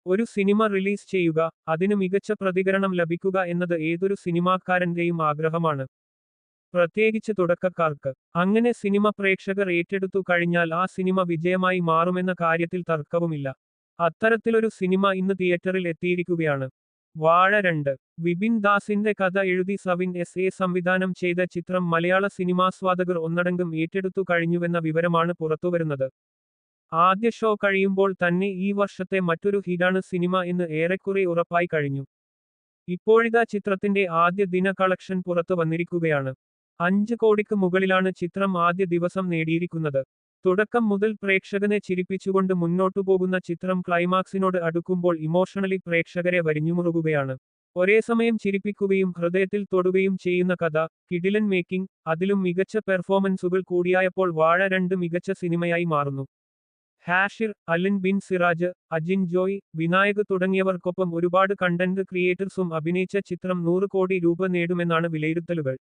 ഒരു cinema release ചെയ്യുക, അതിന് മികച്ച പ്രതികരണം ലഭിക്കുക എന്നത് ഏതൊരു സിനിമാക്കാരന്റെയും ആഗ്രഹമാണ്. പ്രത്യേകിച്ച് തുടക്കക്കാർക്ക്. അങ്ങനെ സിനിമ പ്രേക്ഷകർ ഏറ്റെടുത്തു കഴിഞ്ഞാൽ ആ സിനിമ വിജയമായി മാറുമെന്ന കാര്യത്തിൽ തർക്കവുമില്ല. അത്തരത്തിലൊരു സിനിമ ഇന്ന് തിയേറ്ററിൽ എത്തിയിരിക്കുകയാണ്. വാഴ 2. വിപിൻ ദാസിന്റെ കഥ എഴുതി സവിൻ എസ് എ സംവിധാനം ചെയ്ത ചിത്രം മലയാള സിനിമാസ്വാദകർ ഒന്നടങ്കം ഏറ്റെടുത്തു കഴിഞ്ഞുവെന്ന വിവരമാണ് പുറത്തുവരുന്നത്. ആദ്യ ഷോ കഴിയുമ്പോൾ തന്നെ ഈ വർഷത്തെ മറ്റൊരു ഹിറ്റാണ് സിനിമ എന്ന് ഏറെക്കുറെ ഉറപ്പായി കഴിഞ്ഞു. ഇപ്പോഴിതാ ചിത്രത്തിന്റെ ആദ്യ ദിന കളക്ഷൻ പുറത്തു വന്നിരിക്കുകയാണ്. 5 കോടിക്ക് മുകളിലാണ് ചിത്രം ആദ്യ ദിവസം നേടിയിരിക്കുന്നത്. തുടക്കം മുതൽ പ്രേക്ഷകനെ ചിരിപ്പിച്ചുകൊണ്ട് മുന്നോട്ടു പോകുന്ന ചിത്രം ക്ലൈമാക്സിനോട് അടുക്കുമ്പോൾ ഇമോഷണലി പ്രേക്ഷകരെ വരിഞ്ഞുമുറുകുകയാണ്. ഒരേസമയം ചിരിപ്പിക്കുകയും ഹൃദയത്തിൽ തൊടുകയും ചെയ്യുന്ന കഥ, കിടിലൻ മേക്കിംഗ്, അതിലും മികച്ച പെർഫോമൻസുകൾ കൂടിയായപ്പോൾ വാഴ 2 മികച്ച സിനിമയായി മാറുന്നു. ഹാഷിർ, അലിൻ ബിൻ സിറാജ്, അജിൻ ജോയ്, വിനായക് തുടങ്ങിയവർക്കൊപ്പം ഒരുപാട് കണ്ടന്റ് ക്രിയേറ്റേഴ്സും അഭിനയിച്ച ചിത്രം 100 കോടി രൂപ നേടുമെന്നാണ് വിലയിരുത്തലുകൾ.